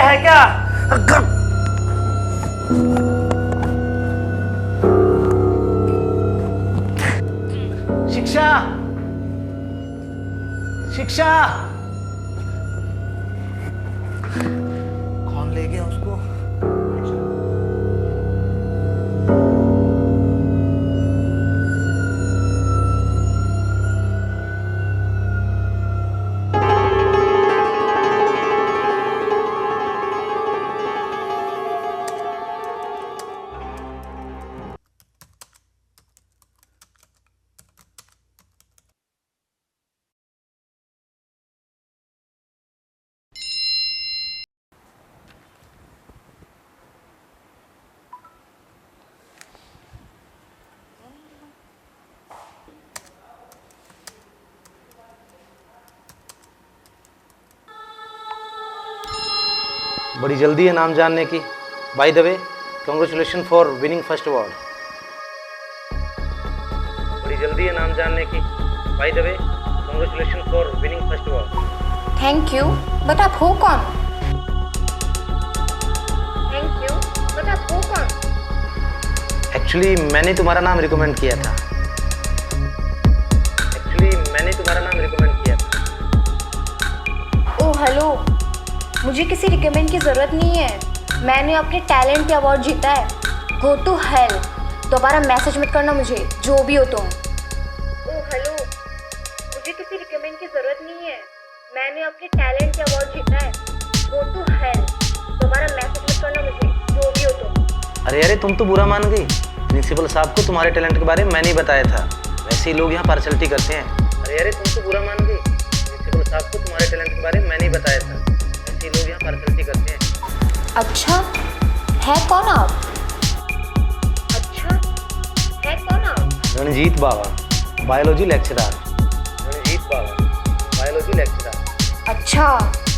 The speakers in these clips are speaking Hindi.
है क्या? शिक्षा, शिक्षा, कौन ले गया उसको? बड़ी जल्दी है नाम जानने की। By the way, congratulation for winning first award. बड़ी जल्दी है नाम जानने की। By the way, congratulation for winning first award. Thank you, but आप हो कौन? थैंक यू, बट आप हो कौन? एक्चुअली मैंने तुम्हारा नाम रिकमेंड किया था। ओह हेलो, मुझे किसी रिकमेंड की ज़रूरत नहीं है। मैंने अपने टैलेंट पे अवार्ड जीता है। Go to hell. दोबारा मैसेज मत करना मुझे, जो भी हो तुम। ओह हेलो, मुझे किसी रिकमेंड की ज़रूरत नहीं है। मैंने अपने टैलेंट पे अवार्ड जीता है। Go to hell. दोबारा मैसेज मत करना मुझे, जो भी हो तुम। अरे तुम तो बुरा मान गई। प्रिंसिपल साहब को तुम्हारे टैलेंट के बारे में मैंने ही बताया था। वैसे ही लोग यहाँ पार्शलिटी करते हैं। अरे तुम तो बुरा मान गई। प्रिंसिपल साहब को तुम्हारे टैलेंट के बारे में मैंने ही बताया था। लोग यहाँ पार्शलिटी करते हैं। अच्छा, है कौन आप? अच्छा, है कौन आप? रणजीत बाबा, बायोलॉजी लेक्चरर। रणजीत बाबा, बायोलॉजी लेक्चरर। अच्छा,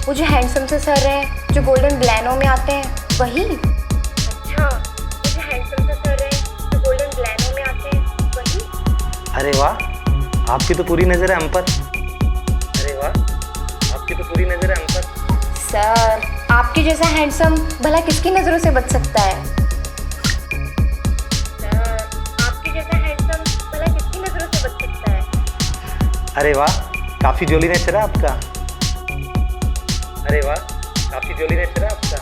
वो जो हैंडसम से सर हैं, जो गोल्डन ब्लैनो में आते हैं, वही? अच्छा, वो जो हैंडसम से सर हैं, जो गोल्डन ब्लैनो में आते हैं, वही? अरे वाह, आपकी तो पूरी नजर है हम पर। अरे वाह, आपकी तो पूरी नजर है हम पर। सर, आपके जैसा हैंडसम भला किसकी नज़रों से बच सकता है? सर, आपके जैसा हैंडसम भला किसकी नज़रों से बच सकता है? अरे वाह, काफ़ी जोली नेचर है आपका। अरे वाह, काफ़ी जोली नेचर है आपका।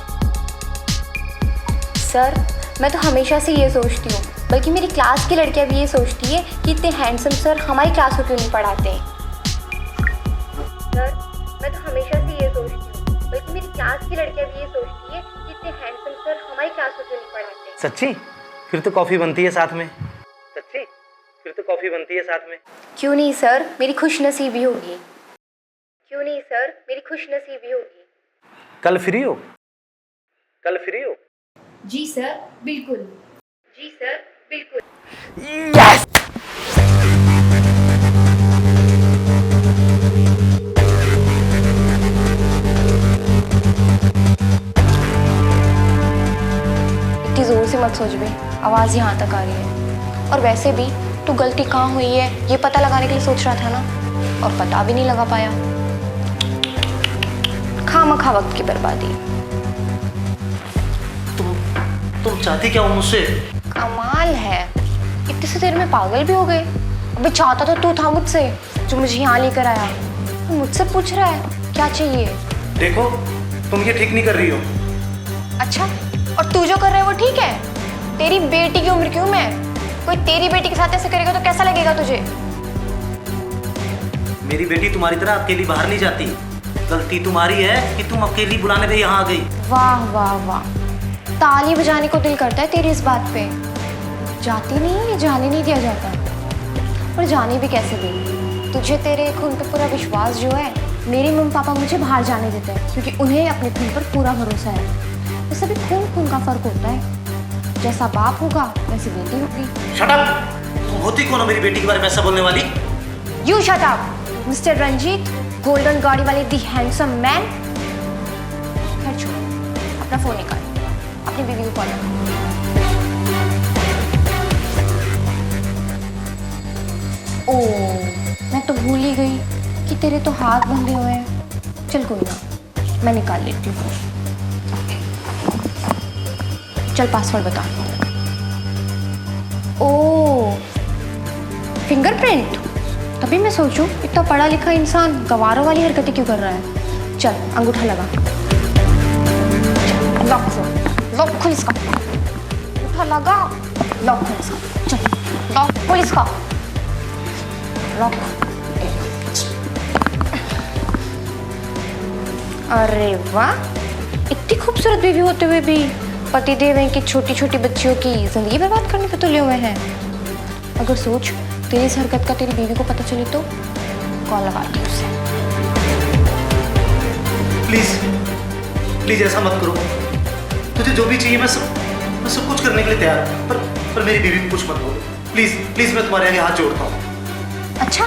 सर, मैं तो हमेशा से ये सोचती हूँ, बल्कि मेरी क्लास की लड़कियाँ भी ये सोचती है कि इतने हैंडसम सर हमारी क्लास को क्यों नहीं पढ़ाते हैं। सर, मैं तो हमेशा से ये सोचती हूँ, बल्कि मेरी क्लास की लड़कियां भी ये सोचती है कि इतने हैंडसम सर हमारी क्लास को क्यों नहीं पढ़ाते। सच्ची? फिर तो कॉफ़ी बनती है साथ में। सच्ची? फिर तो कॉफ़ी बनती है साथ में। क्यों नहीं सर, मेरी खुशनसीबी होगी। क्यों नहीं सर, मेरी खुशनसीबी होगी। कल फ्री हो? कल फ्री हो? जी सर, बिल्कुल। जी सर, बिल्कुल। यस! जोर से मत सोच बे, आवाज़ यहाँ तक आ रही है। और वैसे भी तू गलती कहाँ हुई है ये पता लगाने के लिए सोच रहा था ना, और पता भी नहीं लगा पाया। खामखा वक्त की बर्बादी। तुम चाहती क्या हो मुझसे? कमाल है, इतने से देर में पागल भी हो गए। अबे चाहता तो तू था मुझसे, जो मुझे यहाँ लेकर आया। तू मुझसे पूछ रहा है क्या चाहिए? देखो, तुम ये ठीक नहीं कर रही हो। अच्छा, और तू जो कर रहा है वो ठीक है? तेरी बेटी की उम्र क्यों मैं? कोई तेरी बेटी के साथ ऐसे करेगा तो कैसा लगेगा तुझे? मेरी बेटी तुम्हारी तरह अकेली बाहर नहीं जाती। गलती तुम्हारी है कि तुम अकेली बुलाने पे यहाँ आ गई। वाह वाह वाह, ताली बजाने को दिल करता है तेरी इस बात पे। जाती नहीं है, जाने नहीं दिया जाता। और जाने भी कैसे दे? तुझे तेरे खून पे पूरा विश्वास जो है। मेरे मम्मी पापा मुझे बाहर जाने देते हैं क्योंकि उन्हें अपने खून पर पूरा भरोसा है। तो सभी खून का फर्क होता है। जैसा बाप होगा वैसी बेटी होगी। Shut up! तुम होती कौन हो मेरी बेटी के बारे में ऐसा बोलने वाली? You shut up mister Ranjit, गोल्डन गाड़ी वाले दी हैंडसम मैन। खैर छोड़, अपना फोन निकाल, अपनी बीवी को कॉल कर। ओह, मैं तो भूल ही गई कि तेरे तो हाथ बंधे हुए हैं। चल कोई ना, मैं निकाल लेती हूँ। चल पासवर्ड बता। ओ फिंगरप्रिंट, तभी मैं सोचूं इतना पढ़ा लिखा इंसान गवारों वाली हरकतें क्यों कर रहा है। चल अंगूठा लगा, लॉक लॉक खोल इसका, अंगूठा लगा, लॉक खोल इसका, चल लॉक खोल इसका, लॉक। अरे वाह, इतनी खूबसूरत बीवी होते हुए भी पतिदेव इनकी छोटी छोटी बच्चियों की जिंदगी बर्बाद करने पे तुले हुए हैं। अगर सोच तेरी इस हरकत का तेरी बीवी को पता चले तो कॉल लगाती उसे। प्लीज प्लीज ऐसा मत करो, तुझे जो भी चाहिए मैं सब कुछ करने के लिए तैयार हूँ, पर मेरी बीवी को कुछ मत बोलो प्लीज प्लीज। मैं तुम्हारे आगे हाथ जोड़ता हूँ। अच्छा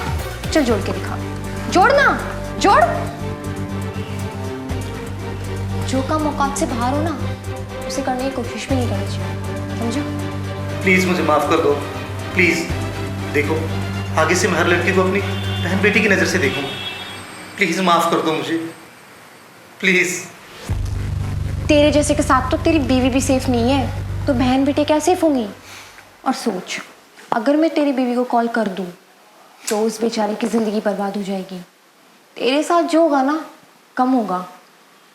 चल जोड़ के दिखा, जोड़ना, जोड़। जो काम औकात से बाहर हो ना उसे करने की कोशिश भी नहीं करनी चाहिए, समझा। प्लीज मुझे माफ कर दो, प्लीज। देखो आगे से मैं हर लड़की को अपनी बहन बेटी की नज़र से देखूंगा, प्लीज माफ कर दो मुझे, प्लीज। तेरे जैसे के साथ तो तेरी बीवी भी सेफ नहीं है, तो बहन बेटे क्या सेफ होंगी। और सोच, अगर मैं तेरी बीवी को कॉल कर दूं तो उस बेचारे की जिंदगी बर्बाद हो जाएगी। तेरे साथ जो होगा ना कम होगा,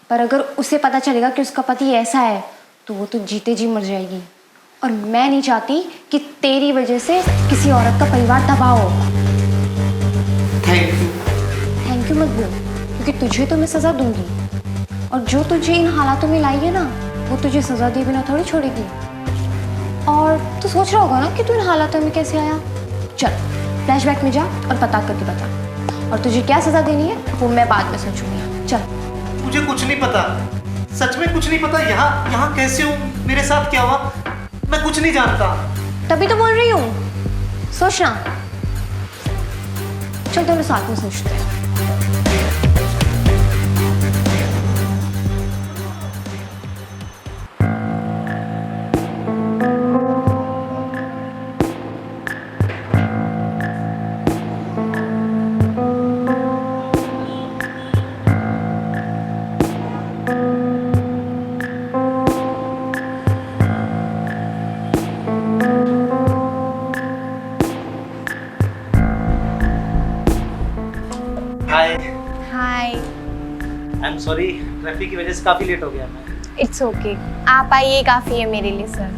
पर अगर उसे पता चलेगा कि उसका पति ऐसा है तो वो तो जीते जी मर जाएगी। और मैं नहीं चाहती कि तेरी वजह से किसी औरत का परिवार तबाह हो। Thank you. थैंक यू मत बोल, क्योंकि तुझे तो मैं सजा दूंगी, और जो तुझे इन हालातों में लाई है ना वो तुझे सजा दिए बिना थोड़ी छोड़ेगी। और तू सोच रहा होगा ना कि तू इन हालातों में कैसे आया। चल फ्लैशबैक में जा और पता करके बता, और तुझे क्या सजा देनी है वो मैं बाद में सोचूंगी। चल। मुझे कुछ नहीं पता, सच में कुछ नहीं पता। यहाँ कैसे हूँ, मेरे साथ क्या हुआ, मैं कुछ नहीं जानता। तभी तो बोल रही हूँ, सोचना। चल दोनों साथ में सोचते हैं। हाय। हाय। आई एम सॉरी, ट्रैफिक की वजह से काफ़ी लेट हो गया मैं। इट्स ओके, आप आइए, काफ़ी है मेरे लिए sir.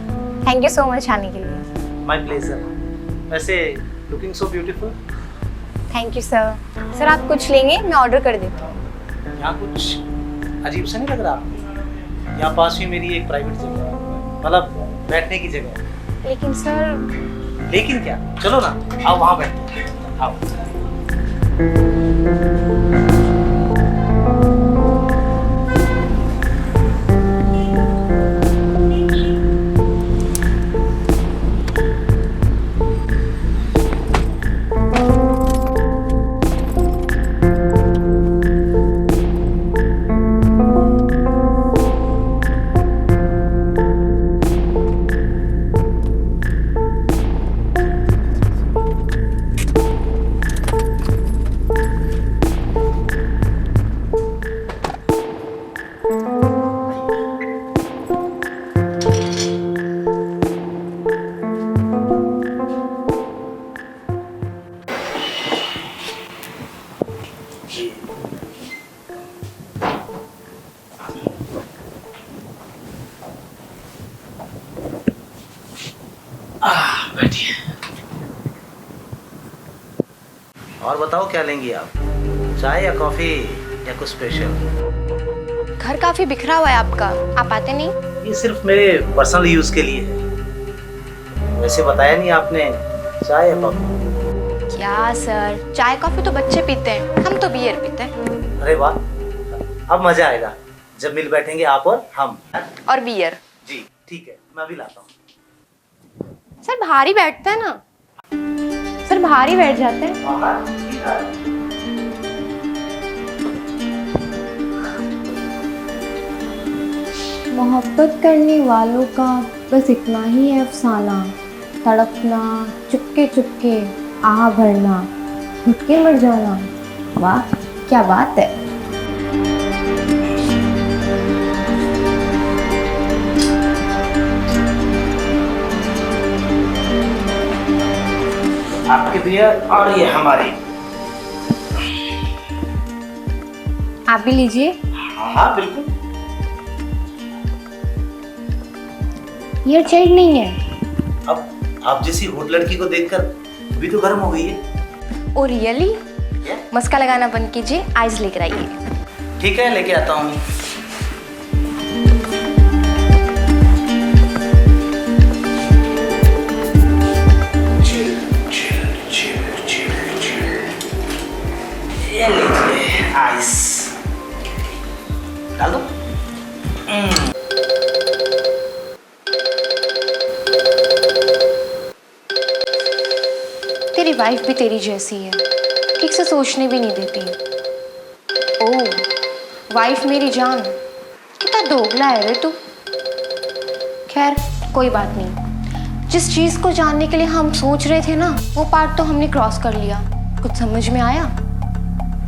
Thank you so much आने के लिए। My pleasure. वैसे looking so beautiful. Thank you sir. Sir आप कुछ लेंगे, मैं ऑर्डर कर देता हूँ। यहाँ कुछ अजीब सा नहीं लग रहा आपको? यहाँ पास ही मेरी एक प्राइवेट जगह है, मतलब बैठने की जगह है। लेकिन सर। लेकिन क्या, चलो ना, आओ वहाँ बैठते हैं, आओ। बैठिए। और बताओ क्या लेंगी आप, चाय या कॉफी या कुछ स्पेशल? घर काफी बिखरा हुआ है आपका, आप आते नहीं? ये सिर्फ मेरे पर्सनल यूज के लिए है। वैसे बताया नहीं आपने, चाय या कॉफी? क्या सर, चाय कॉफी तो बच्चे पीते हैं, हम तो बियर पीते हैं। अरे वाह, अब मजा आएगा जब मिल बैठेंगे आप और हम। और बियर। जी ठीक है, मैं अभी लाता हूँ। सर भारी बैठता है ना, सर भारी बैठ जाते हैं। मोहब्बत करने वालों का बस इतना ही है अफसाना, तड़पना, चुपके चुपके आह भरना, घुट के मर जाना। वाह क्या बात है। शुक्रिया। और ये हमारी। आप भी लीजिए। हाँ हाँ बिल्कुल। ये चिल्ड नहीं है। अब आप जैसी होट लड़की को देखकर अभी तो गर्म हो गई है। Oh really? मस्का लगाना बंद कीजिए, आइस लेकर आइए। ठीक है, लेके आता हूँ। ये लीजिए आइस। डाल दो। तेरी वाइफ भी तेरी जैसी है, ठीक से सोचने भी नहीं देती। ओह वाइफ मेरी जान, कितना दोगला है रे तू। खैर कोई बात नहीं, जिस चीज़ को जानने के लिए हम सोच रहे थे ना, वो पार्ट तो हमने क्रॉस कर लिया। कुछ समझ में आया?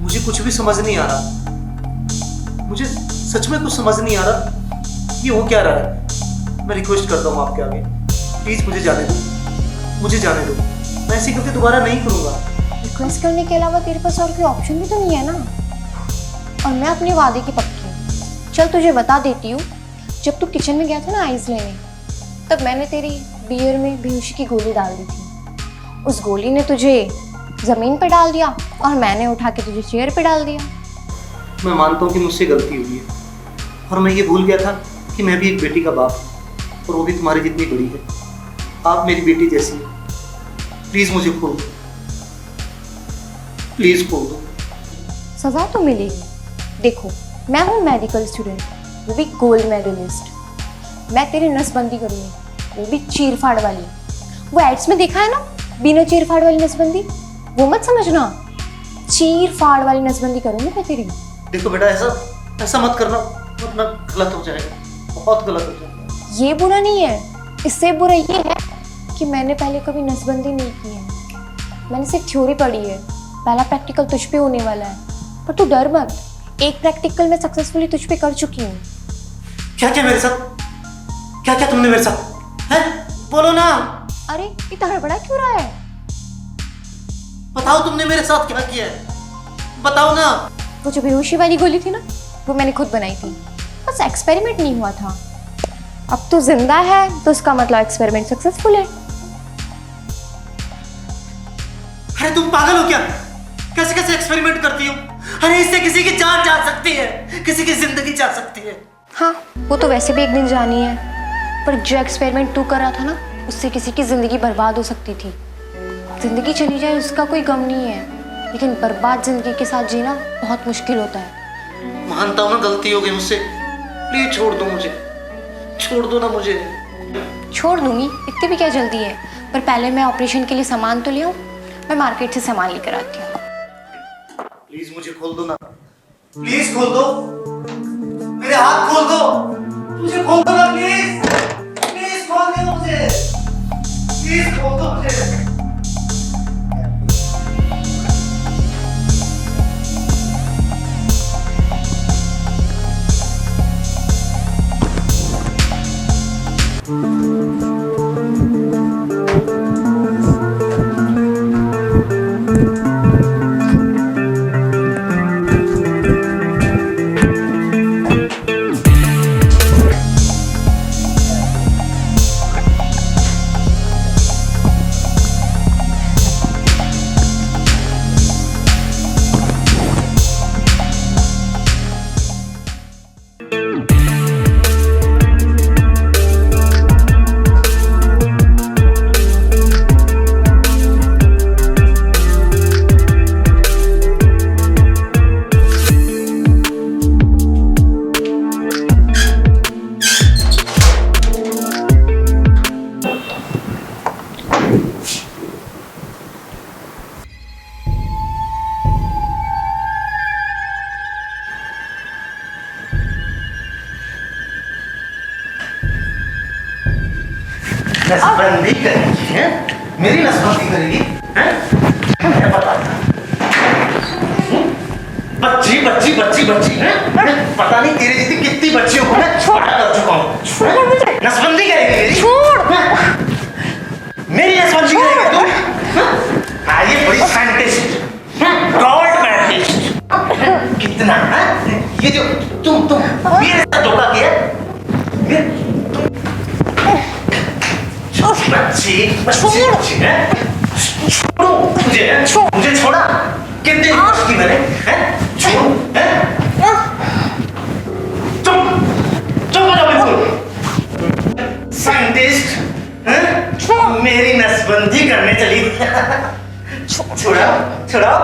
मुझे कुछ भी समझ नहीं आ रहा। मुझे सच में कुछ समझ नहीं आ रहा ये हो क्या रहा है। मैं रिक्वेस्ट करता हूँ आपके आगे, प्लीज मुझे जाने दो, मुझे जाने दो। मैं ऐसी गलती दोबारा नहीं करूँगा। रिक्वेस्ट करने के अलावा तेरे पास और कोई ऑप्शन भी तो नहीं है ना। और मैं अपने वादे की पक्की हूँ। चल तुझे बता देती हूँ, जब तू किचन में गया था ना आइस लेने, तब मैंने तेरी बियर में बेहोशी की गोली डाल दी थी। उस गोली ने तुझे ज़मीन पे डाल दिया और मैंने उठा के तुझे चेयर पे डाल दिया। मैं मानता हूँ कि मुझसे गलती हुई है और मैं ये भूल गया था कि मैं भी एक बेटी का बाप हूँ और वो भी तुम्हारी जितनी बड़ी है। आप मेरी बेटी जैसी है। प्लीज मुझे खोल दो, प्लीज खोल दो। सज़ा तो मिलेगी। देखो मैं हूँ मेडिकल स्टूडेंट, वो भी गोल्ड मेडलिस्ट। मैं तेरी नसबंदी करूँगी, वो भी चीर फाड़ वाली। वो एड्स में देखा है ना, बिना चीर फाड़ वाली नसबंदी, वो मत समझना। चीर फाड़ वाली नसबंदी करूँगी मैं तेरी। देखो बेटा, ऐसा मत करना, वरना गलत हो जाएगा, बहुत गलत हो जाएगा। ये बुरा नहीं है, इससे बुरा ये है कि मैंने पहले कभी नसबंदी नहीं की है। मैंने सिर्फ थ्योरी पढ़ी है। पहला प्रैक्टिकल तुझ पे होने वाला है, पर तू डर मत। एक प्रैक्टिकल मैं सक्सेसफुली तुझ पे कर चुकी हूँ। क्या क्या मेरे साथ, क्या क्या तुमने मेरे साथ है? बोलो ना। अरे इतना हड़बड़ा क्यों रहा है? बताओ तुमने मेरे साथ क्या किया है, बताओ ना। वो जो बेहोशी वाली गोली थी ना, वो मैंने खुद बनाई थी। बस एक्सपेरिमेंट नहीं हुआ था। अब तू जिंदा है तो उसका मतलब एक्सपेरिमेंट सक्सेसफुल है। अरे तुम पागल हो क्या? कैसे कैसे एक्सपेरिमेंट करती हो? अरे इससे किसी की जान जा सकती है, किसी की जिंदगी जा सकती है। हाँ वो तो वैसे भी एक दिन जानी है, पर जो एक्सपेरिमेंट तू कर रहा था ना, उससे किसी की जिंदगी बर्बाद हो सकती थी। जिंदगी चली जाए उसका कोई गम नहीं है, लेकिन बर्बाद जिंदगी के साथ जीना बहुत मुश्किल होता है। मानता हूँ ना गलती हो गई मुझसे, प्लीज छोड़ दो मुझे, छोड़ दो ना मुझे। छोड़ दूंगी, इतनी भी क्या जल्दी है। पर पहले मैं ऑपरेशन के लिए सामान तो ले आऊं। मैं मार्केट से सामान लेकर आती हूँ। प्लीज मुझे खोल दो ना, प्लीज खोल दो, मेरे हाथ खोल दो, मुझे खोल दो ना प्लीज, प्लीज खोल दो मुझे, प्लीज खोल दो मुझे। नसबंदी करेगी हैं? मेरी नसबंदी करेगी हैं? मैं बताता। बच्ची बच्ची बच्ची बच्ची हैं? पता नहीं तेरे जैसी कितनी बच्चियों को मैं छोटा कर चुका हूँ। नसबंदी करेगी मेरी? छोड़। मेरी नसबंदी करेगी तू? हाँ ये ये जो तुम मेरे साथ धोखा किया, बच्ची है, छोड़ो मुझे छोड़ा, कितनी कोशिश की मैंने, छोड़ो, चुप हो जाओ बिल्कुल। साइंटिस्ट मेरी नसबंदी करने चली। छुड़ाओ छुड़ाओ।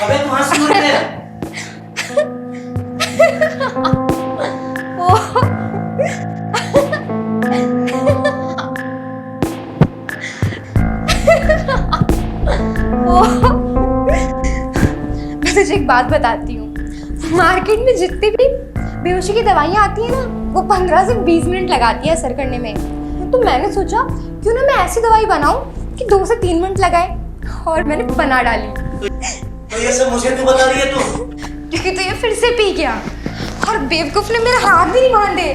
अबे तू हंस क्यों रही है? मैं तुझे एक बात बताती हूँ, मार्केट में जितनी भी बेहोशी की दवाइयाँ आती है ना, वो 15 से 20 मिनट लगाती है असर करने में। तो मैंने सोचा क्यों ना मैं ऐसी दवाई बनाऊं कि 2 से 3 मिनट लगाए, और मैंने बना डाली। तो ये सब मुझे क्यों बता रही है तू? क्योंकि तो ये फिर से पी गया और बेवकूफ ने मेरा हाथ भी नहीं बांधे।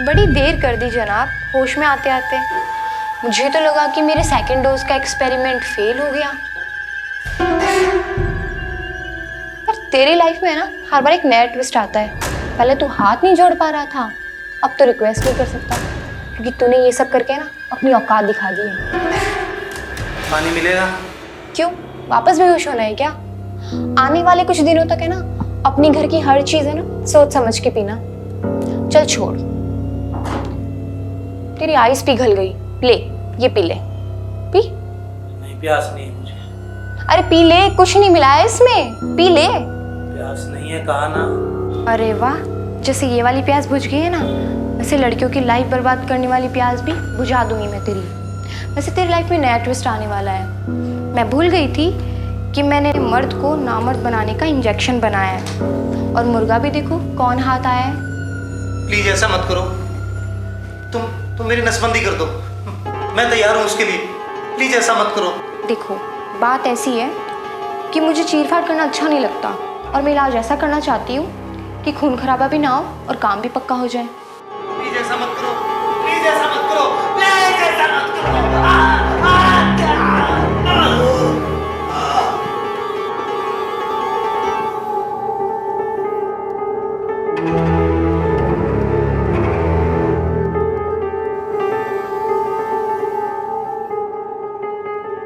बड़ी देर कर दी जनाब, होश में आते आते। मुझे तो लगा कि मेरे सेकंड डोज का एक्सपेरिमेंट फेल हो गया। पर तेरी लाइफ में ना हर बार एक नया ट्विस्ट आता है। पहले तू हाथ नहीं जोड़ पा रहा था, अब तो रिक्वेस्ट नहीं कर सकता, क्योंकि तूने ये सब करके ना अपनी औकात दिखा दी है। पानी मिलेगा? क्यों, वापस बेहोश होना है क्या? आने वाले कुछ दिनों तक है ना, अपनी घर की हर चीज है ना सोच समझ के पीना। चल छोड़, तेरी आइस पिघल गई, ले ये पी ले। पी। नहीं, प्यास नहीं है मुझे। अरे पी ले, कुछ नहीं मिला है इसमें, पी ले। प्यास नहीं है, कहा ना। अरे वाह, जैसे ये वाली प्यास बुझ गई है ना, वैसे लड़कियों की लाइफ बर्बाद करने वाली प्यास भी बुझा दूंगी मैं तेरी। वैसे तेरी लाइफ में नया ट्विस्ट आने वाला है। मैं भूल गई थी कि मैंने मर्द को नामर्द बनाने का इंजेक्शन बनाया है, और मुर्गा भी देखो कौन हाथ आया है। प्लीज ऐसा मत करो, तुम मेरी नसबंदी कर दो, मैं तैयार हूँ उसके लिए। प्लीज ऐसा मत करो। देखो बात ऐसी है कि मुझे चीर-फाड़ करना अच्छा नहीं लगता, और मैं इलाज ऐसा करना चाहती हूँ कि खून खराबा भी ना हो और काम भी पक्का हो जाए। प्लीज ऐसा मत करो।